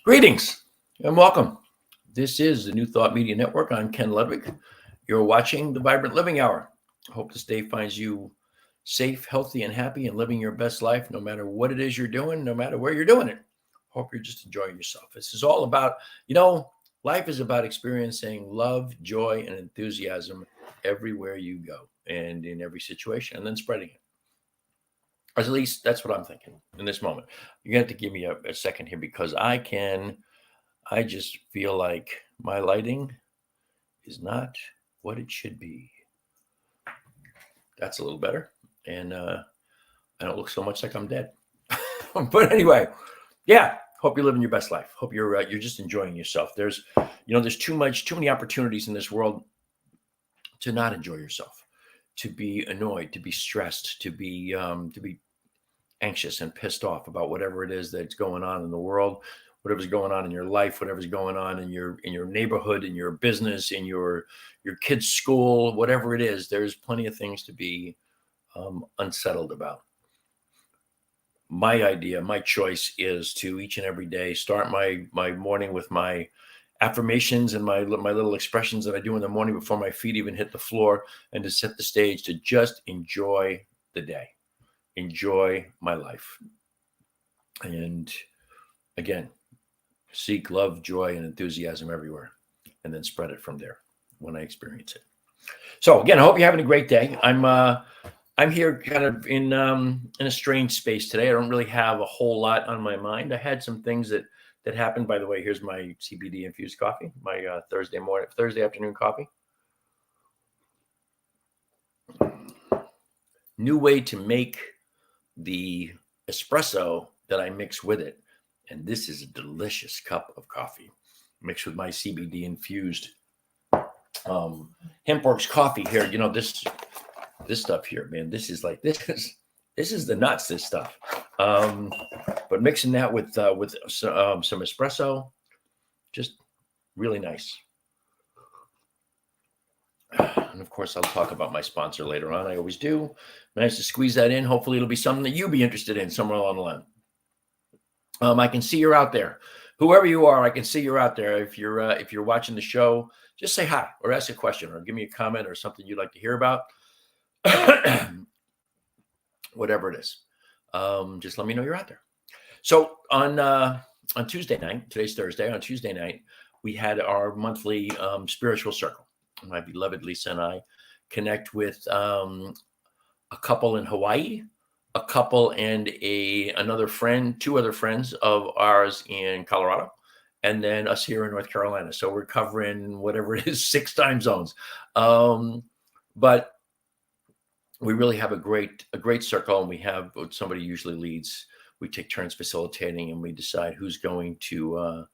Greetings and welcome. This is the New Thought Media Network. I'm Ken Ludwig. You're watching the Vibrant Living Hour. Hope this day finds you safe, healthy, and happy and living your best life, no matter what it is you're doing, no matter where you're doing it. Hope you're just enjoying yourself. This is all about, life is about experiencing love, joy, and enthusiasm everywhere you go and in every situation, and then spreading it. Or at least that's what I'm thinking in this moment. You're going to have to give me a second here because I just feel like my lighting is not what it should be. That's a little better. And I don't look so much like I'm dead. But anyway, yeah, hope you're living your best life. Hope you're just enjoying yourself. There's too many opportunities in this world to not enjoy yourself, to be annoyed, to be stressed, to be anxious and pissed off about whatever it is that's going on in the world, whatever's going on in your life, whatever's going on in your neighborhood, in your business, in your kids' school, whatever it is. There's plenty of things to be unsettled about. My choice is to each and every day start my morning with my affirmations and my little expressions that I do in the morning before my feet even hit the floor, and to set the stage to just enjoy the day, enjoy my life. And again, seek love, joy, and enthusiasm everywhere, and then spread it from there when I experience it. So again, I hope you're having a great day. I'm here kind of in a strange space today. I don't really have a whole lot on my mind. I had some things that happened. By the way, here's my CBD infused coffee, my Thursday afternoon coffee. New way to make the espresso that I mix with it. And this is a delicious cup of coffee mixed with my CBD infused Hempworks coffee here. This stuff here, man, this is the nuts, this stuff. But mixing that with some espresso, just really nice. And of course, I'll talk about my sponsor later on. I always do. Nice to squeeze that in. Hopefully it'll be something that you'll be interested in somewhere along the line. I can see you're out there. Whoever you are, I can see you're out there. If you're watching the show, just say hi or ask a question or give me a comment or something you'd like to hear about. Whatever it is. Just let me know you're out there. So on Tuesday night, today's Thursday, on Tuesday night, we had our monthly spiritual circle. My beloved Lisa and I connect with a couple in Hawaii, a couple and another friend, two other friends of ours in Colorado, and then us here in North Carolina. So we're covering whatever it is, 6 time zones. But we really have a great circle, and we have somebody usually leads. We take turns facilitating, and we decide who's going to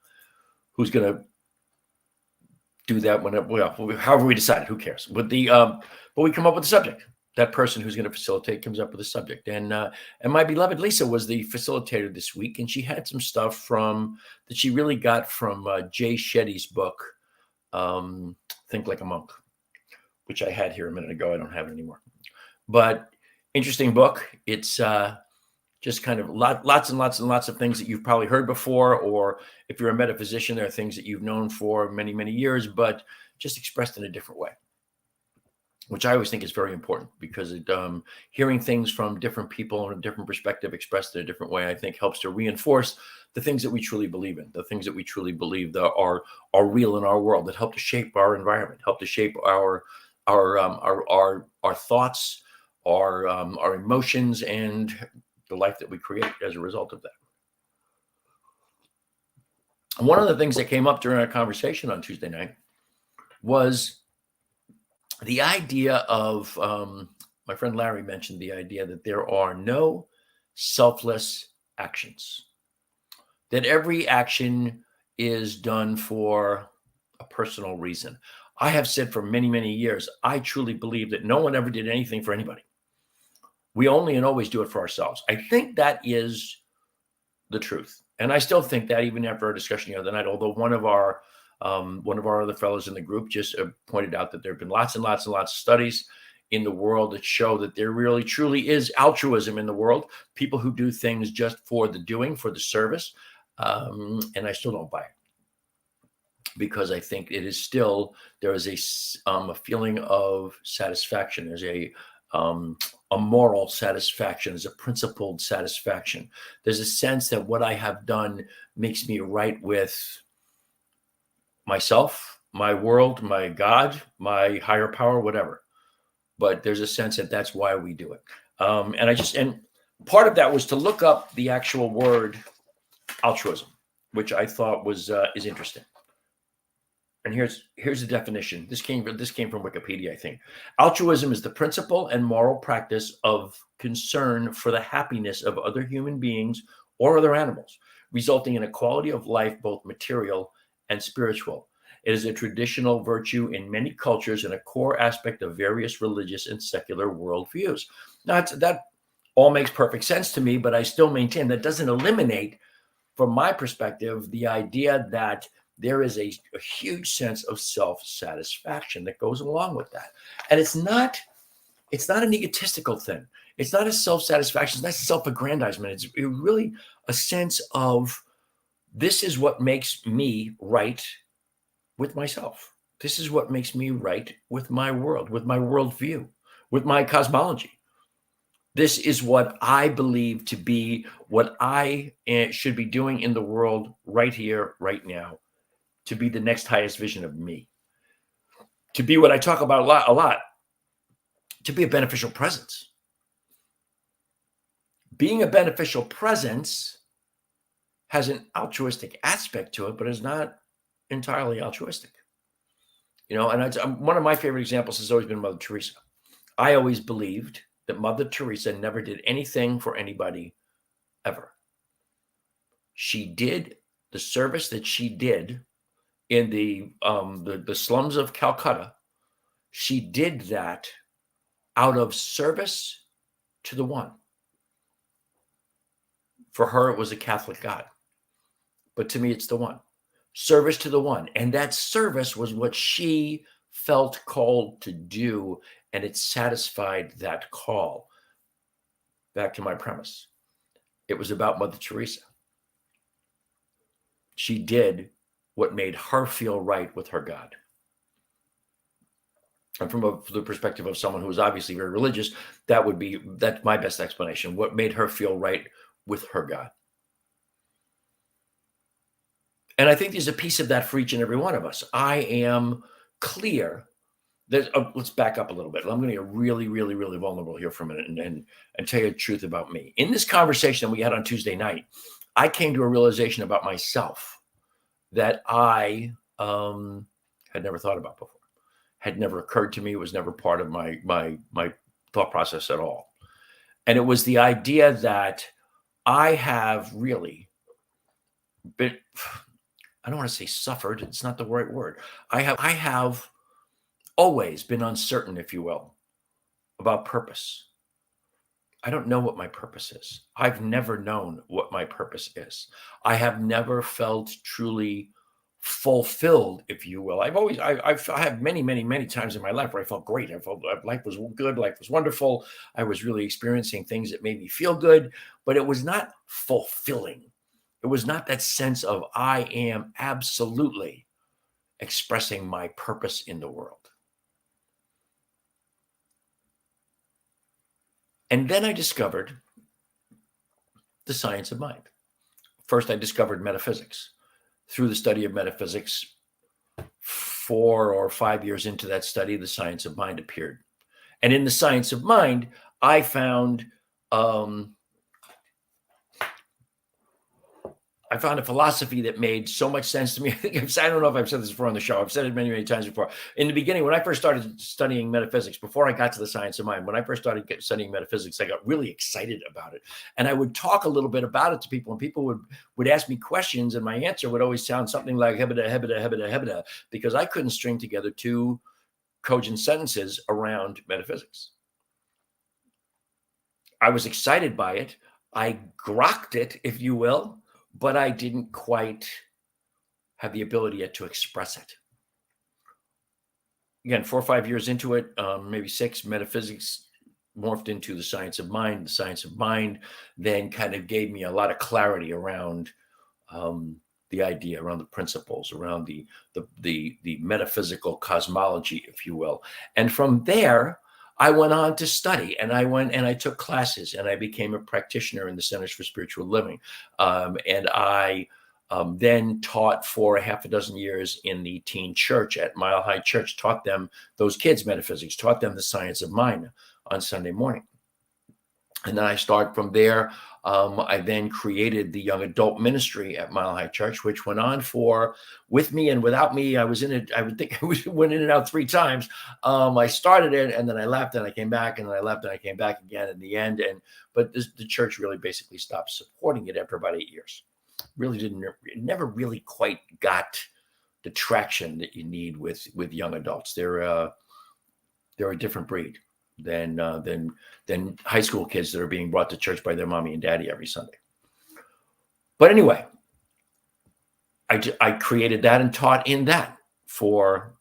do that however we decide. Who cares? But we come up with a subject. That person who's going to facilitate comes up with a subject, and my beloved Lisa was the facilitator this week, and she had some stuff that she really got from Jay Shetty's book, Think Like a Monk, which I had here a minute ago. I don't have it anymore, but interesting book. It's just kind of lots and lots of things that you've probably heard before, or if you're a metaphysician, there are things that you've known for many, many years, but just expressed in a different way, which I always think is very important, because hearing things from different people in a different perspective expressed in a different way, I think helps to reinforce the things that we truly believe in, the things that we truly believe that are real in our world, that help to shape our environment, help to shape our thoughts, our emotions, and the life that we create as a result of that. One of the things that came up during our conversation on Tuesday night was the idea of, my friend Larry mentioned the idea that there are no selfless actions, that every action is done for a personal reason. I have said for many, many years, I truly believe that no one ever did anything for anybody. We only and always do it for ourselves. I think that is the truth. And I still think that, even after our discussion the other night, although one of our other fellows in the group just pointed out that there have been lots and lots of studies in the world that show that there really truly is altruism in the world. People who do things just for the doing, for the service. And I still don't buy it, because I think it is still, there is a feeling of satisfaction. There's a moral satisfaction. There's a principled satisfaction. There's a sense that what I have done makes me right with myself, my world, my God, my higher power, whatever. But there's a sense that that's why we do it. And part of that was to look up the actual word altruism, which I thought is interesting. And here's the definition. This came from Wikipedia, I think. Altruism is the principle and moral practice of concern for the happiness of other human beings or other animals, resulting in a quality of life, both material and spiritual. It is a traditional virtue in many cultures and a core aspect of various religious and secular worldviews. Now, that all makes perfect sense to me, but I still maintain that doesn't eliminate, from my perspective, the idea that there is a huge sense of self-satisfaction that goes along with that. And it's not an egotistical thing. It's not a self-satisfaction. It's not self-aggrandizement. It's really a sense of, this is what makes me right with myself. This is what makes me right with my world, with my worldview, with my cosmology. This is what I believe to be what I should be doing in the world right here, right now, to be the next highest vision of me, to be what I talk about a lot, to be a beneficial presence. Being a beneficial presence has an altruistic aspect to it, but is not entirely altruistic. And one of my favorite examples has always been Mother Teresa. I always believed that Mother Teresa never did anything for anybody ever. She did the service that she did in the slums of Calcutta. She did that out of service to the one. For her, it was a Catholic God. But to me, it's the one. Service to the one. And that service was what she felt called to do, and it satisfied that call. Back to my premise. It was about Mother Teresa. She did what made her feel right with her God. And from the perspective of someone who is obviously very religious, that's my best explanation. What made her feel right with her God. And I think there's a piece of that for each and every one of us. I am clear that, let's back up a little bit. I'm going to get really, really, really vulnerable here for a minute and tell you the truth about me. In this conversation we had on Tuesday night, I came to a realization about myself that I had never thought about before, had never occurred to me. It was never part of my thought process at all. And it was the idea that I have really been, I don't want to say suffered. It's not the right word. I have always been uncertain, if you will, about purpose. I don't know what my purpose is. I've never known what my purpose is. I have never felt truly fulfilled, if you will. I've had many, many, many times in my life where I felt great. I felt life was good. Life was wonderful. I was really experiencing things that made me feel good, but it was not fulfilling. It was not that sense of I am absolutely expressing my purpose in the world. And then I discovered the science of mind. First, I discovered metaphysics. Through the study of metaphysics, 4 or 5 years into that study, the science of mind appeared. And in the science of mind, I found a philosophy that made so much sense to me. I don't know if I've said this before on the show. I've said it many, many times before. In the beginning, when I first started studying metaphysics, before I got to the science of mind, when I first started studying metaphysics, I got really excited about it. And I would talk a little bit about it to people, and people would ask me questions, and my answer would always sound something like hebeda, hebeda, hebeda, hebeda, because I couldn't string together 2 cogent sentences around metaphysics. I was excited by it. I grokked it, if you will, but I didn't quite have the ability yet to express it. Again, 4 or 5 years into it, maybe 6, metaphysics morphed into the science of mind. The science of mind then kind of gave me a lot of clarity around the idea, around the principles, around the metaphysical cosmology, if you will. And from there, I went on to study, and I took classes, and I became a practitioner in the Centers for Spiritual Living. And I then taught for a half a dozen years in the teen church at Mile High Church, taught them, those kids, metaphysics, taught them the science of mind on Sunday morning. And then I started from there. I then created the young adult ministry at Mile High Church, which went on for, with me and without me. I was in it. I would think I went in and out 3 times. I started it, and then I left, and I came back, and then I left, and I came back again in the end. But the church really basically stopped supporting it after about 8 years. Really it never really quite got the traction that you need with young adults. They're a different breed than high school kids that are being brought to church by their mommy and daddy every Sunday. But anyway, I created that and taught in that for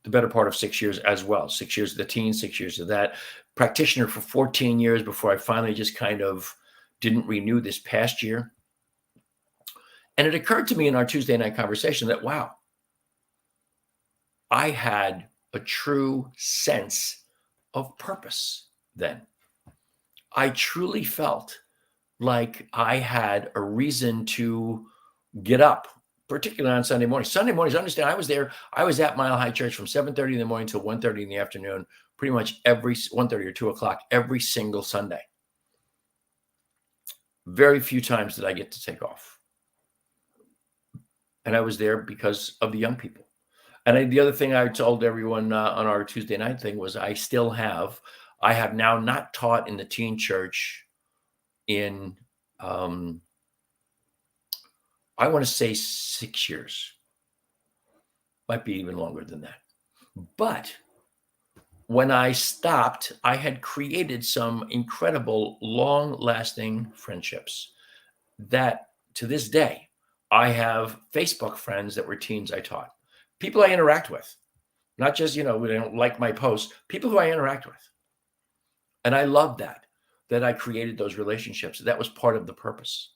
the better part of 6 years as well. 6 years of the teens, 6 years of that. Practitioner for 14 years before I finally just kind of didn't renew this past year. And it occurred to me in our Tuesday night conversation that, wow, I had a true sense of purpose then. I truly felt like I had a reason to get up, particularly on Sunday mornings. Sunday mornings, understand, I was at Mile High Church from 7:30 in the morning till 1:30 in the afternoon, pretty much every 1:30 or 2 o'clock every single Sunday. Very few times did I get to take off. And I was there because of the young people. And the other thing I told everyone on our Tuesday night thing was I have now not taught in the teen church in, I want to say 6 years. Might be even longer than that. But when I stopped, I had created some incredible, long-lasting friendships that to this day, I have Facebook friends that were teens I taught. People I interact with, not just, they don't like my posts, people who I interact with. And I love that I created those relationships. That was part of the purpose.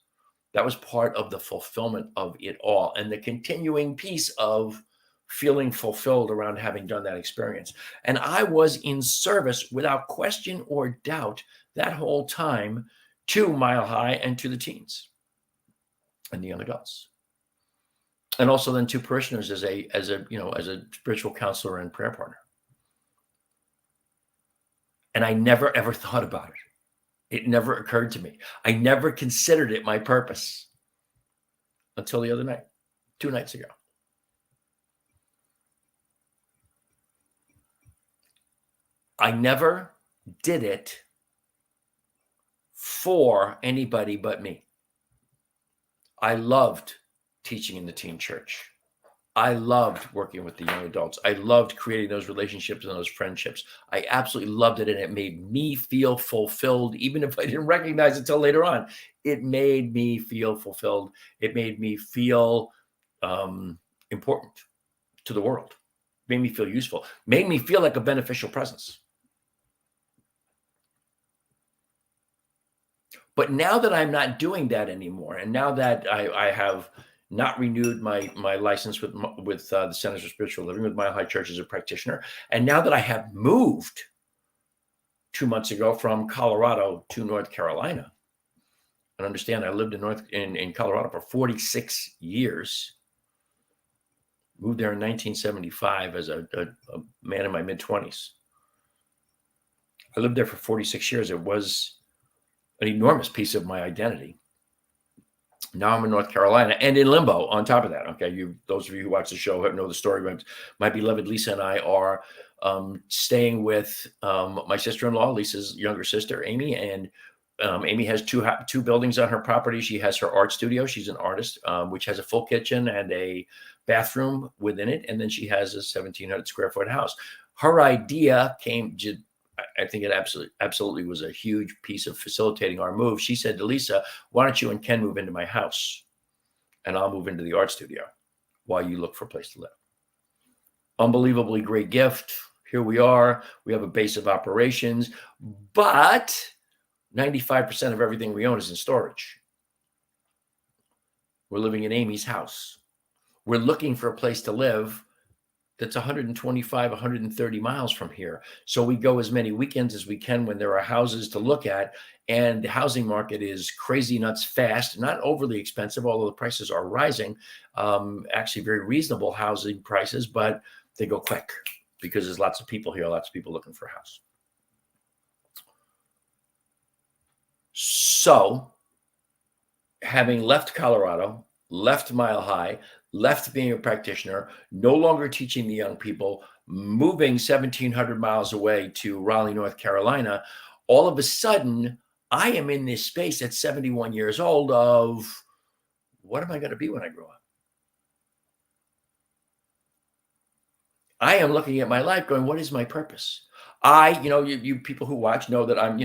That was part of the fulfillment of it all. And the continuing piece of feeling fulfilled around having done that experience. And I was in service without question or doubt that whole time to Mile High and to the teens and the young adults. And also then to parishioners as a spiritual counselor and prayer partner. And I never, ever thought about it. It never occurred to me. I never considered it my purpose until the other night, 2 nights ago. I never did it for anybody but me. I loved teaching in the teen church. I loved working with the young adults. I loved creating those relationships and those friendships. I absolutely loved it. And it made me feel fulfilled, even if I didn't recognize it until later on. It made me feel fulfilled. It made me feel important to the world. It made me feel useful. It made me feel like a beneficial presence. But now that I'm not doing that anymore, and now that I have not renewed my license with the Centers for Spiritual Living, with Mile High Church as a practitioner, and now that I have moved 2 months ago from Colorado to North Carolina, and understand I lived in Colorado for 46 years, moved there in 1975 as a man in my mid-20s. I lived there for 46 years. It was an enormous piece of my identity. Now I'm in North Carolina and in limbo on top of that. Okay. Those of you who watch the show know the story, but my beloved Lisa and I are staying with my sister-in-law, Lisa's younger sister, Amy. And Amy has two buildings on her property. She has her art studio. She's an artist, which has a full kitchen and a bathroom within it. And then she has a 1,700 square foot house. Her idea came, I think it absolutely was a huge piece of facilitating our move. She said to Lisa, why don't you and Ken move into my house and I'll move into the art studio while you look for a place to live. Unbelievably great gift. Here we are. We have a base of operations, but 95% of everything we own is in storage. We're living in Amy's house. We're looking for a place to live that's 125, 130 miles from here. So we go as many weekends as we can when there are houses to look at. And the housing market is crazy nuts fast, not overly expensive, although the prices are rising. Actually, very reasonable housing prices, but they go quick because there's lots of people here, lots of people looking for a house. So, having left Colorado, left Mile High, left being a practitioner, no longer teaching the young people, moving 1,700 miles away to Raleigh, North Carolina, all of a sudden, I am in this space at 71 years old of what am I going to be when I grow up? I am looking at my life going, what is my purpose? You people who watch know that I'm,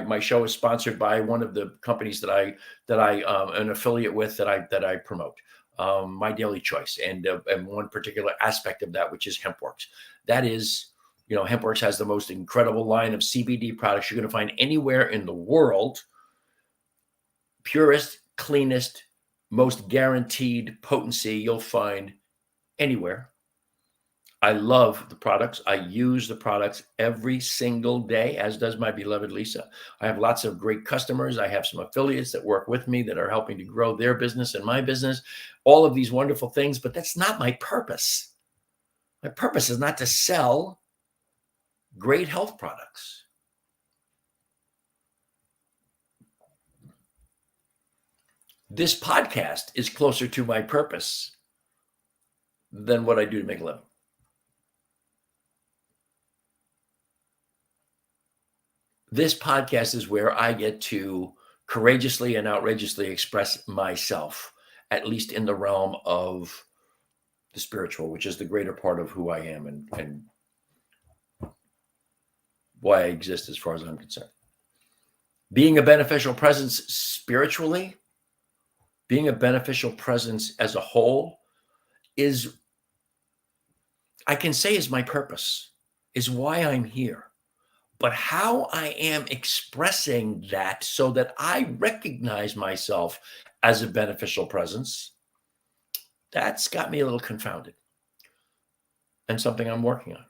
my show is sponsored by one of the companies that I an affiliate with that I promote, My Daily Choice, and one particular aspect of that, which is HempWorks. That is, HempWorks has the most incredible line of CBD products you're going to find anywhere in the world. Purest, cleanest, most guaranteed potency you'll find anywhere. I love the products. I use the products every single day, as does my beloved Lisa. I have lots of great customers. I have some affiliates that work with me that are helping to grow their business and my business, all of these wonderful things, but that's not my purpose. My purpose is not to sell great health products. This podcast is closer to my purpose than what I do to make a living. This podcast is where I get to courageously and outrageously express myself, at least in the realm of the spiritual, which is the greater part of who I am and why I exist as far as I'm concerned. Being a beneficial presence spiritually, being a beneficial presence as a whole is, I can say, is my purpose, is why I'm here. But how I am expressing that so that I recognize myself as a beneficial presence, that's got me a little confounded and something I'm working on.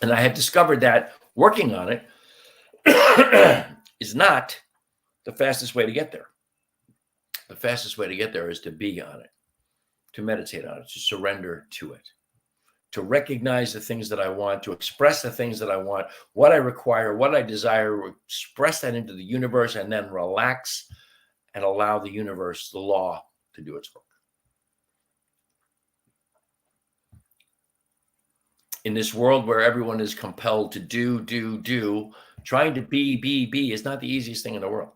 And I have discovered that working on it is not the fastest way to get there. The fastest way to get there is to be on it, to meditate on it, to surrender to it, to recognize the things that I want, to express the things that I want, what I require, what I desire, express that into the universe, and then relax and allow the universe, the law, to do its work. In this world where everyone is compelled to do, trying to be is not the easiest thing in the world.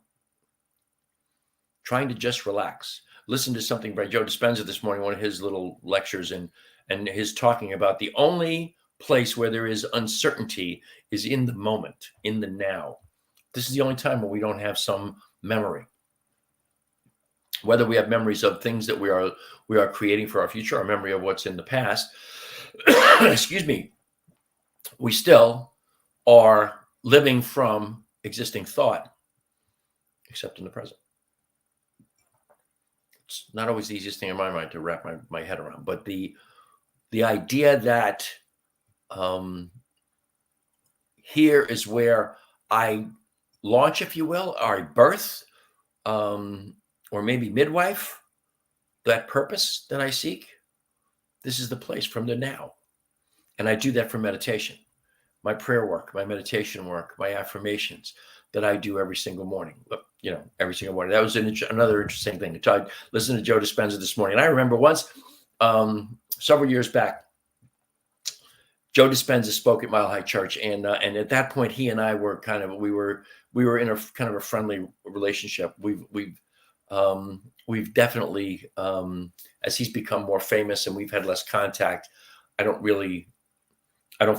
Trying to just relax. Listen to something by Joe Dispenza this morning, one of his little lectures, and his talking about the only place where there is uncertainty is in the moment, in the now. This is the only time where we don't have some memory. Whether we have memories of things that we are creating for our future, or memory of what's in the past, excuse me, we still are living from existing thought, except in the present. It's not always the easiest thing in my mind to wrap my head around, but the idea that here is where I launch, if you will, or I birth, or maybe midwife, that purpose that I seek. This is the place from the now. And I do that for meditation, my prayer work, my meditation work, my affirmations that I do every single morning. Every single morning. That was another interesting thing. I listened to Joe Dispenza this morning. And I remember once, several years back, Joe Dispenza spoke at Mile High Church, and at that point, he and I were we were in a kind of a friendly relationship. We've definitely, as he's become more famous and we've had less contact, I don't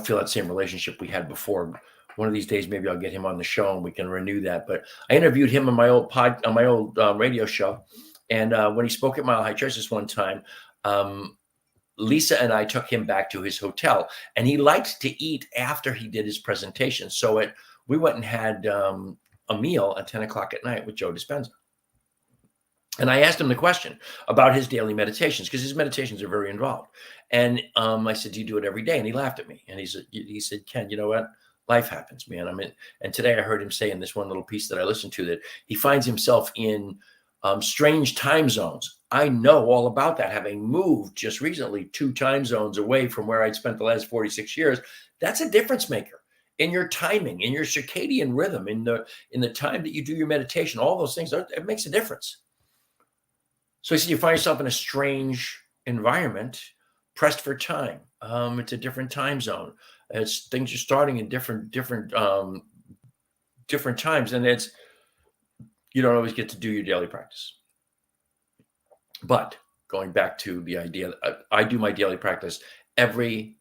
feel that same relationship we had before. One of these days, maybe I'll get him on the show and we can renew that. But I interviewed him on my old radio show, and when he spoke at Mile High Church this one time, Lisa and I took him back to his hotel, and he liked to eat after he did his presentation. So we went and had a meal at 10 o'clock at night with Joe Dispenza. And I asked him the question about his daily meditations, because his meditations are very involved. And I said, "Do you do it every day?" And he laughed at me. And he said, "Ken, you know what? Life happens, man." And today I heard him say in this one little piece that I listened to that he finds himself in strange time zones. I know all about that, having moved just recently 2 time zones away from where I'd spent the last 46 years. That's a difference maker in your timing, in your circadian rhythm, in the time that you do your meditation. All those things, it makes a difference. So he said, you find yourself in a strange environment, pressed for time. It's a different time zone. It's things are starting in different times, and you don't always get to do your daily practice. But going back to the idea, I do my daily practice every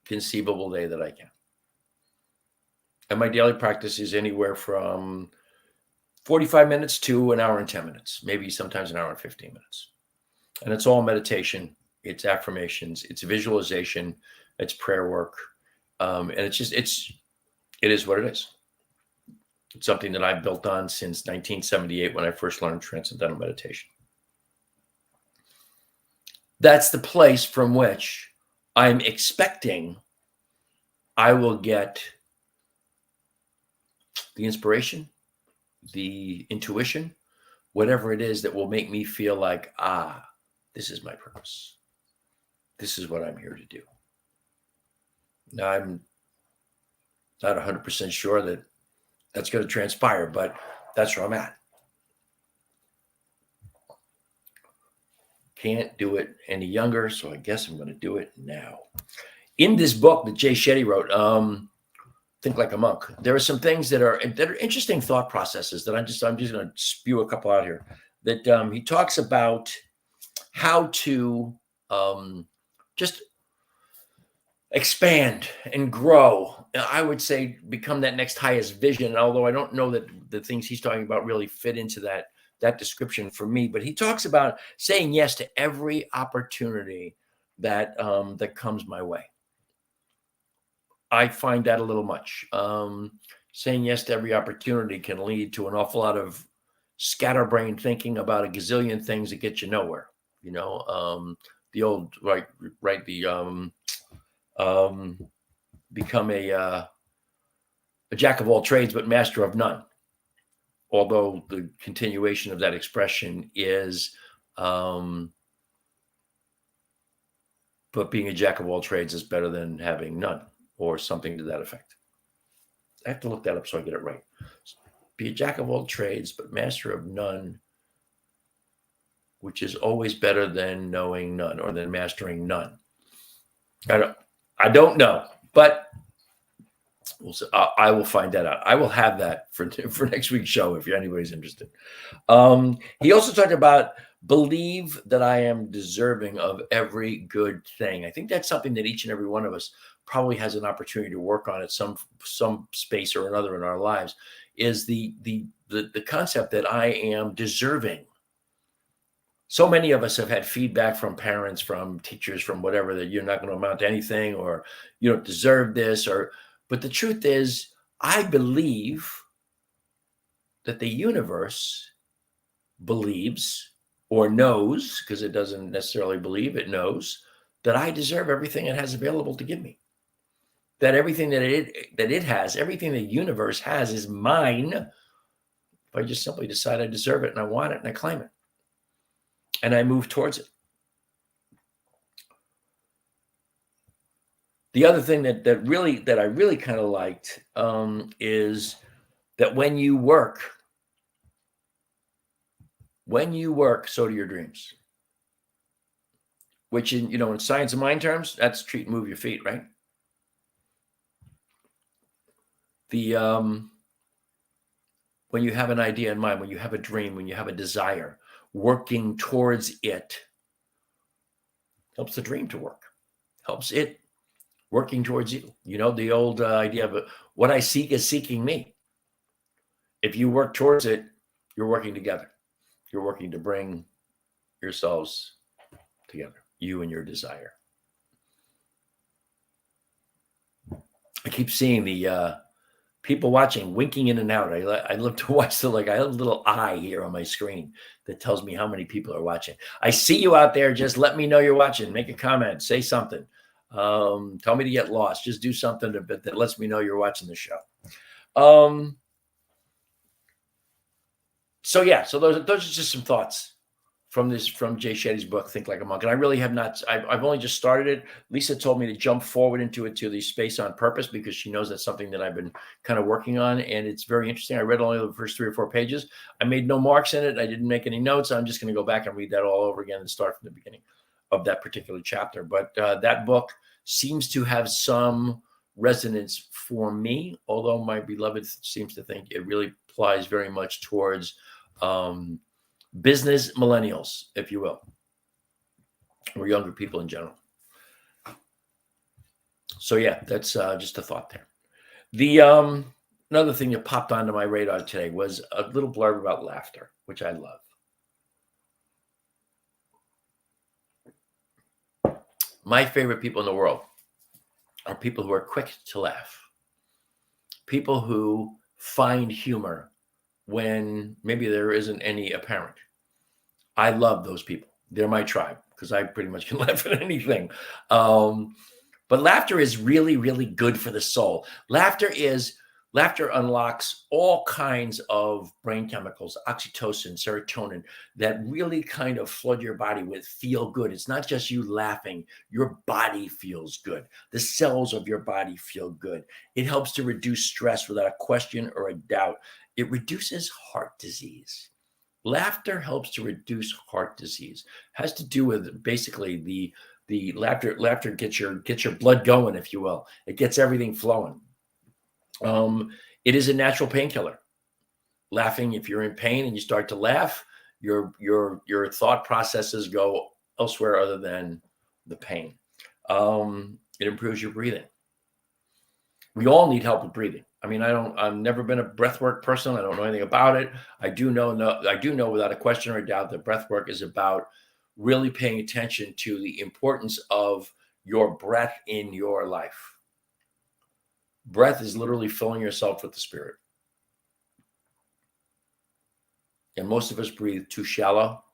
conceivable day that I can, and my daily practice is anywhere from 45 minutes to an hour and 10 minutes, maybe sometimes an hour and 15 minutes. And it's all meditation, it's affirmations, it's visualization, it's prayer work. And it is what it is. It's something that I've built on since 1978 when I first learned transcendental meditation. That's the place from which I'm expecting I will get the inspiration, the intuition, whatever it is that will make me feel like, this is my purpose. This is what I'm here to do. Now, I'm not 100% sure that that's going to transpire, but that's where I'm at. Can't do it any younger, so I guess I'm going to do it now. In this book that Jay Shetty wrote, Think Like a Monk, there are some things that are interesting thought processes that I'm just going to spew a couple out here. That he talks about how to just expand and grow. I would say become that next highest vision. Although I don't know that the things he's talking about really fit into that description for me. But he talks about saying yes to every opportunity that comes my way. I find that a little much. Saying yes to every opportunity can lead to an awful lot of scatterbrain thinking about a gazillion things that get you nowhere. The old become a jack of all trades but master of none. Although the continuation of that expression is, but being a jack of all trades is better than having none, or something to that effect. I have to look that up so I get it right. Be a jack of all trades, but master of none, which is always better than knowing none or than mastering none. I don't know, but I will find that out. I will have that for next week's show if anybody's interested. He also talked about believe that I am deserving of every good thing. I think that's something that each and every one of us probably has an opportunity to work on at some space or another in our lives, is the concept that I am deserving. So many of us have had feedback from parents, from teachers, from whatever, that you're not going to amount to anything, or you don't deserve this, but the truth is, I believe that the universe believes or knows, because it doesn't necessarily believe, it knows that I deserve everything it has available to give me. That everything that it has, everything the universe has, is mine if I just simply decide I deserve it and I want it and I claim it. And I move towards it. The other thing that I really kind of liked is that when you work, so do your dreams. Which in science of mind terms, that's treat and move your feet, right? When you have an idea in mind, when you have a dream, when you have a desire, working towards it helps the dream to work, helps it working towards you. The old idea of what I seek is seeking me. If you work towards it, you're working together. You're working to bring yourselves together, you and your desire. I keep seeing the people watching, winking in and out. I love to watch I have a little eye here on my screen that tells me how many people are watching. I see you out there. Just let me know you're watching. Make a comment. Say something. Tell me to get lost. Just do something that lets me know you're watching the show. So yeah, so those are just some thoughts from Jay Shetty's book, Think Like a Monk. And I really have not, I've only just started it. Lisa told me to jump forward into the space on purpose because she knows that's something that I've been kind of working on. And it's very interesting. I read only the first 3 or 4 pages. I made no marks in it. I didn't make any notes. I'm just going to go back and read that all over again and start from the beginning of that particular chapter. But that book seems to have some resonance for me, although my beloved seems to think it really applies very much towards business millennials, if you will, or younger people in general. So yeah, that's just a thought there. The another thing that popped onto my radar today was a little blurb about laughter, which I love. My favorite people in the world are people who are quick to laugh, people who find humor when maybe there isn't any apparent. I love those people. They're my tribe because I pretty much can laugh at anything. But laughter is really, really good for the soul. Laughter unlocks all kinds of brain chemicals, oxytocin, serotonin, that really kind of flood your body with feel good. It's not just you laughing. Your body feels good. The cells of your body feel good. It helps to reduce stress without a question or a doubt. It reduces heart disease. Laughter helps to reduce heart disease. Has to do with basically the laughter gets your blood going, if you will. It gets everything flowing. It is a natural painkiller. Laughing, if you're in pain and you start to laugh, your thought processes go elsewhere other than the pain. It improves your breathing. We all need help with breathing. I mean, I've never been a breathwork person. I don't know anything about it. I do know without a question or a doubt that breathwork is about really paying attention to the importance of your breath in your life. Breath is literally filling yourself with the Spirit. And most of us breathe too shallow.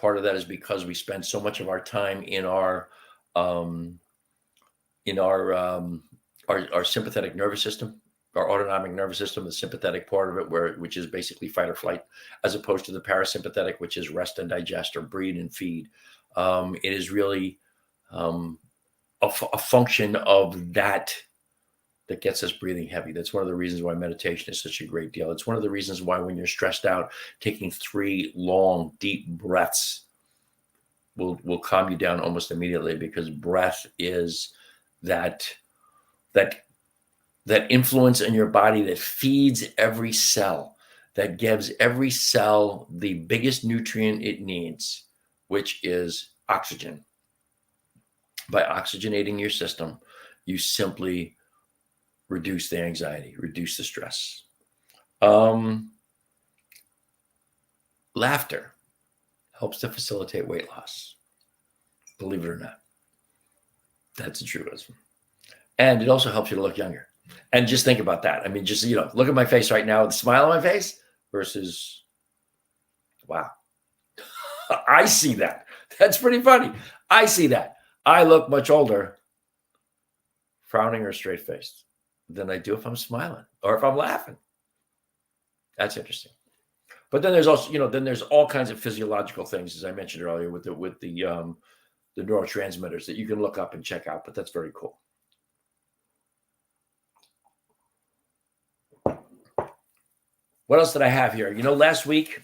Part of that is because we spend so much of our time in our sympathetic nervous system, our autonomic nervous system, the sympathetic part of it, which is basically fight or flight, as opposed to the parasympathetic, which is rest and digest or breathe and feed. It is really a function of that gets us breathing heavy. That's one of the reasons why meditation is such a great deal. It's one of the reasons why when you're stressed out, taking 3 long, deep breaths will calm you down almost immediately, because breath is that influence in your body that feeds every cell, that gives every cell the biggest nutrient it needs, which is oxygen. By oxygenating your system, you simply reduce the anxiety, reduce the stress. Laughter helps to facilitate weight loss. Believe it or not. That's a truism. And it also helps you to look younger. And just think about that. I mean, just, look at my face right now with a smile on my face versus, wow. I see that. That's pretty funny. I see that. I look much older frowning or straight-faced than I do if I'm smiling or if I'm laughing. That's interesting. But then there's also, then there's all kinds of physiological things, as I mentioned earlier, with the neurotransmitters that you can look up and check out. But that's very cool. What else did I have here? Last week I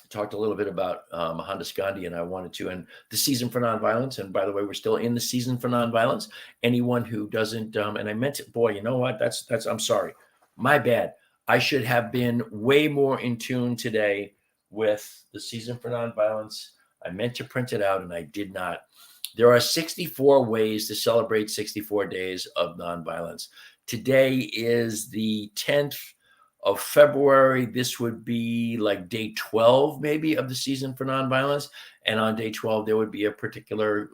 talked a little bit about Mohandas Gandhi, and I wanted to, and the season for nonviolence. And by the way, we're still in the season for nonviolence. Anyone who doesn't, and I meant it, boy, you know what? That's, I'm sorry. My bad. I should have been way more in tune today with the season for nonviolence. I meant to print it out and I did not. There are 64 ways to celebrate 64 days of nonviolence. Today is the 10th of February. This would be like day 12, maybe, of the season for nonviolence. And on day 12, there would be a particular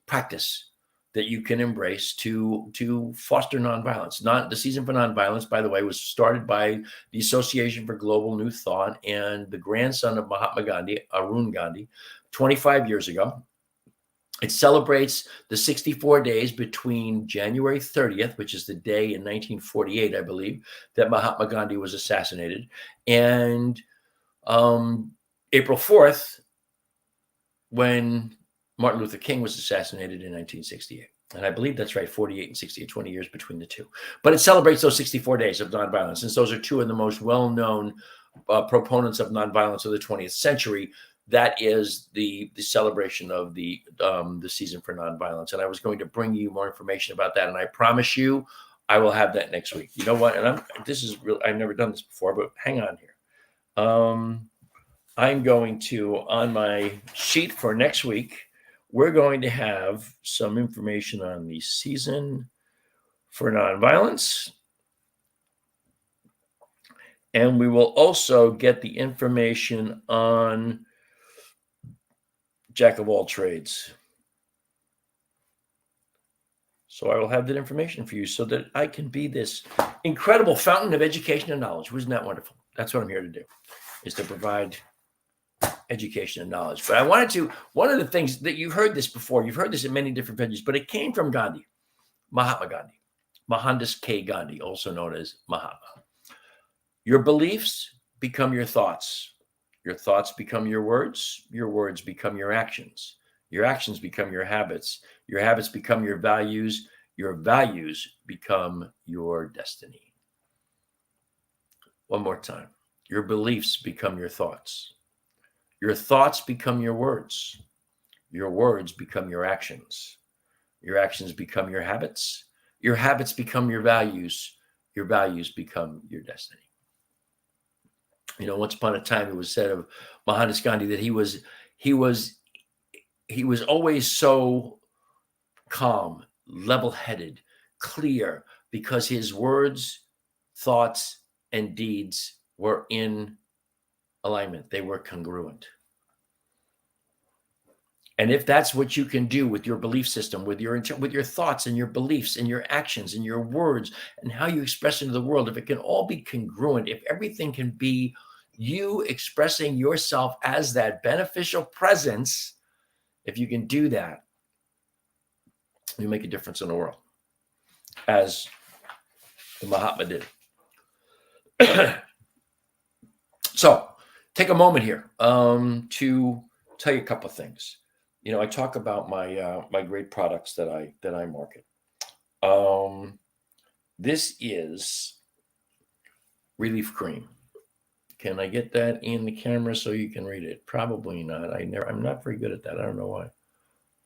practice that you can embrace to foster nonviolence. The Season for Nonviolence, by the way, was started by the Association for Global New Thought and the grandson of Mahatma Gandhi, Arun Gandhi, 25 years ago. It celebrates the 64 days between January 30th, which is the day in 1948, I believe, that Mahatma Gandhi was assassinated, and April 4th, when Martin Luther King was assassinated in 1968. And I believe that's right, 48 and 68, 20 years between the two. But it celebrates those 64 days of nonviolence, since those are two of the most well-known proponents of nonviolence of the 20th century. That is the celebration of the Season for Nonviolence. And I was going to bring you more information about that. And I promise you, I will have that next week. You know what? And this is real. I've never done this before, but hang on here. I'm going to, on my sheet for next week, we're going to have some information on the Season for Nonviolence. And we will also get the information on Jack of all trades. So I will have that information for you so that I can be this incredible fountain of education and knowledge. Wasn't that wonderful? That's what I'm here to do, is to provide education and knowledge. But I wanted to, one of the things that you've heard this before, you've heard this in many different venues, but it came from Gandhi, Mahatma Gandhi, Mohandas K. Gandhi, also known as Mahatma. Your beliefs become your thoughts. Your thoughts become your words become your actions become your habits become your values become your destiny. One more time. Your beliefs become your thoughts become your words become your actions become your habits become your values become your destiny. You know, once upon a time, it was said of Mohandas Gandhi that he was always so calm, level-headed, clear, because his words, thoughts, and deeds were in alignment. They were congruent. And if that's what you can do with your belief system, with your thoughts and your beliefs and your actions and your words and how you express into the world, if it can all be congruent, if everything can be you expressing yourself as that beneficial presence, if you can do that, you make a difference in the world, as the Mahatma did. So take a moment here to tell you a couple of things. You know, I talk about my great products that I market. This is Relief Cream. Can I get that in the camera so you can read it? Probably not. I'm not very good at that. I don't know why.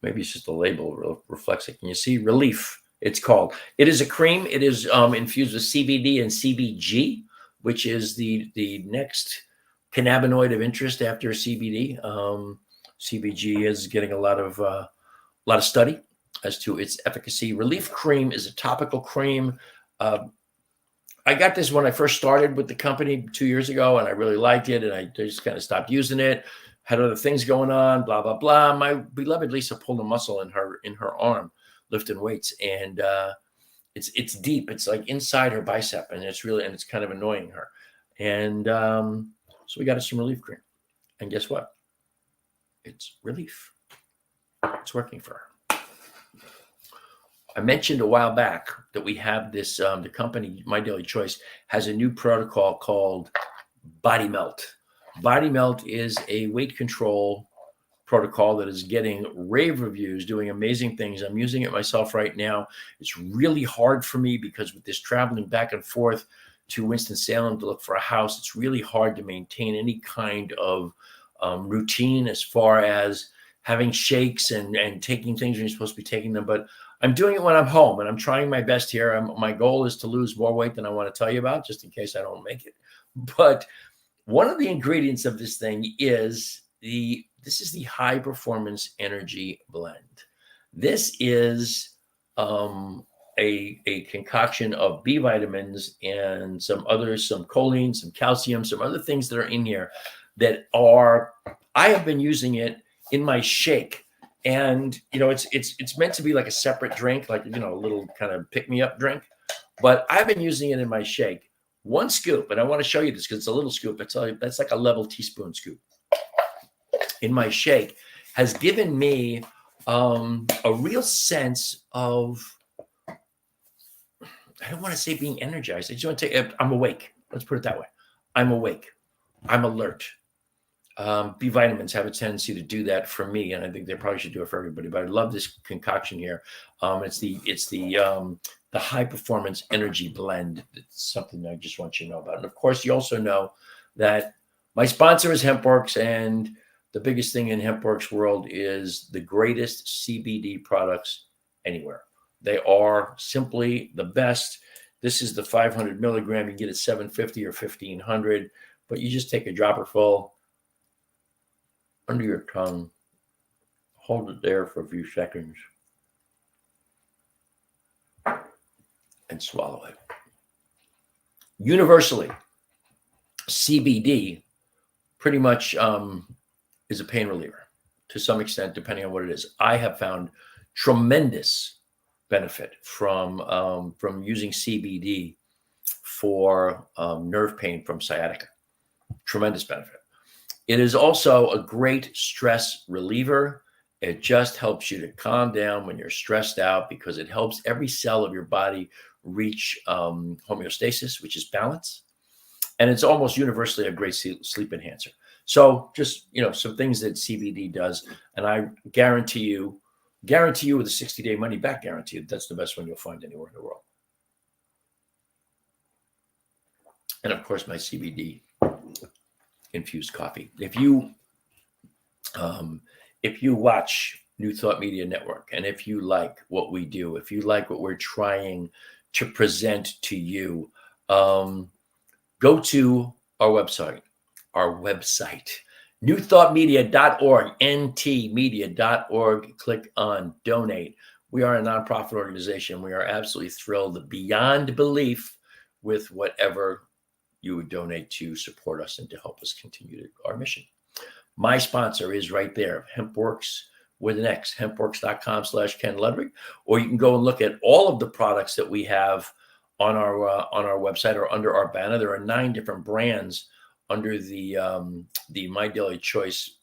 Maybe it's just the label reflects it. Can you see? Relief, it's called. It is a cream. It is infused with CBD and CBG, which is the next cannabinoid of interest after CBD. CBG is getting a lot of study as to its efficacy. Relief Cream is a topical cream. I got this when I first started with the company 2 years ago, and I really liked it, and I just kind of stopped using it. Had other things going on, blah, blah, blah. My beloved Lisa pulled a muscle in her arm, lifting weights, and it's deep. It's like inside her bicep, and it's kind of annoying her. And so we got her some Relief Cream. And guess what? It's relief. It's working for her. I mentioned a while back that we have this, the company, My Daily Choice, has a new protocol called Body Melt. Body Melt is a weight control protocol that is getting rave reviews, doing amazing things. I'm using it myself right now. It's really hard for me because with this traveling back and forth to Winston-Salem to look for a house, it's really hard to maintain any kind of routine as far as having shakes and taking things when you're supposed to be taking them. But I'm doing it when I'm home, and I'm trying my best here. My goal is to lose more weight than I want to tell you about, just in case I don't make it. But one of the ingredients of this thing is this is the High Performance Energy Blend. This is a concoction of B vitamins and some choline, some calcium, some other things that are in here that I have been using it in my shake. And it's meant to be like a separate drink, like a little kind of pick-me-up drink. But I've been using it in my shake. 1 scoop, and I want to show you this because it's a little scoop. That's like a level teaspoon scoop in my shake, has given me a real sense of, I don't want to say being energized. I just want to say I'm awake. Let's put it that way. I'm awake. I'm alert. B vitamins have a tendency to do that for me, and I think they probably should do it for everybody. But I love this concoction here. It's the high performance energy blend. It's something I just want you to know about. And of course, you also know that my sponsor is HempWorks, and the biggest thing in HempWorks world is the greatest CBD products anywhere. They are simply the best. This is the 500 milligram. You get it 750 or 1500, but you just take a dropper full under your tongue, hold it there for a few seconds, and swallow it. Universally, CBD pretty much is a pain reliever to some extent, depending on what it is. I have found tremendous benefit from using CBD for nerve pain from sciatica. Tremendous benefit. It is also a great stress reliever. It just helps you to calm down when you're stressed out because it helps every cell of your body reach homeostasis, which is balance. And it's almost universally a great sleep enhancer. So just, some things that CBD does. And I guarantee you with a 60-day money back guarantee, that's the best one you'll find anywhere in the world. And of course, my CBD infused coffee. If you watch New Thought Media Network, and if you like what we do, if you like what we're trying to present to you, go to our website, newthoughtmedia.org, ntmedia.org. Click on donate. We are a nonprofit organization. We are absolutely thrilled beyond belief with whatever you would donate to support us and to help us continue our mission. My sponsor is right there, HempWorks with an X, hempworks.com/Ken Ludwig, or you can go and look at all of the products that we have on our website or under our banner. There are 9 different brands under the My Daily Choice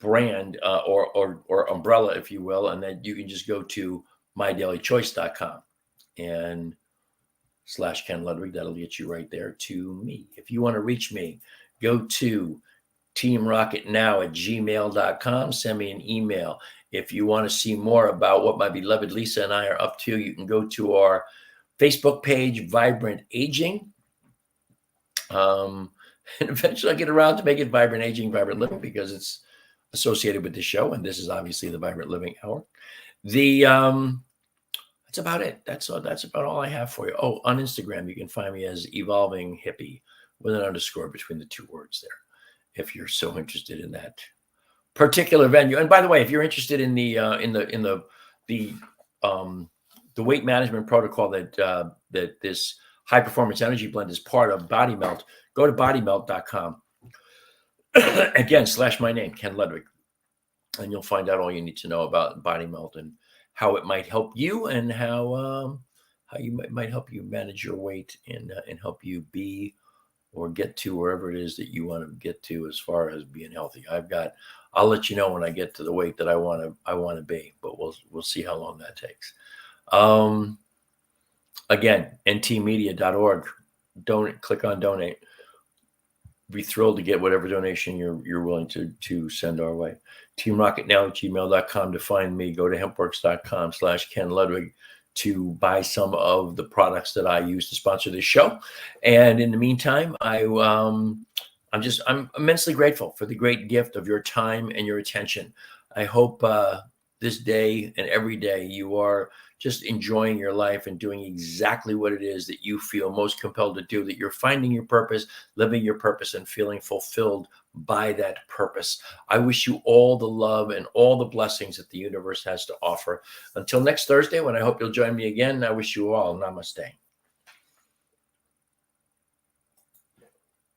brand or umbrella, if you will, and then you can just go to mydailychoice.com and /Ken Ludwig. That'll get you right there to me. If you want to reach me, go to teamrocketnow@gmail.com. Send me an email. If you want to see more about what my beloved Lisa and I are up to, you can go to our Facebook page, Vibrant Aging. And eventually I'll get around to make it Vibrant Aging, Vibrant Living, because it's associated with the show. And this is obviously the Vibrant Living Hour. That's about it. That's about all I have for you. Oh, on Instagram, you can find me as Evolving Hippie with an underscore between the 2 words there, if you're so interested in that particular venue. And by the way, if you're interested in the weight management protocol that this high performance energy blend is part of, Body Melt, go to bodymelt.com. Again, /my name, Ken Ludwig, and you'll find out all you need to know about Body Melt and how it might help you, and how you might help you manage your weight and help you be or get to wherever it is that you want to get to as far as being healthy. I'll let you know when I get to the weight that I want to be, but we'll see how long that takes. Again, ntmedia.org. Click on donate. Be thrilled to get whatever donation you're willing to send our way. teamrocketnow@gmail.com to find me. Go to hempworks.com /Ken Ludwig to buy some of the products that I use to sponsor this show. And in the meantime, I'm immensely grateful for the great gift of your time and your attention. I hope this day and every day you are just enjoying your life and doing exactly what it is that you feel most compelled to do, that you're finding your purpose, living your purpose, and feeling fulfilled by that purpose. I wish you all the love and all the blessings that the universe has to offer. Until next Thursday, when I hope you'll join me again, I wish you all namaste.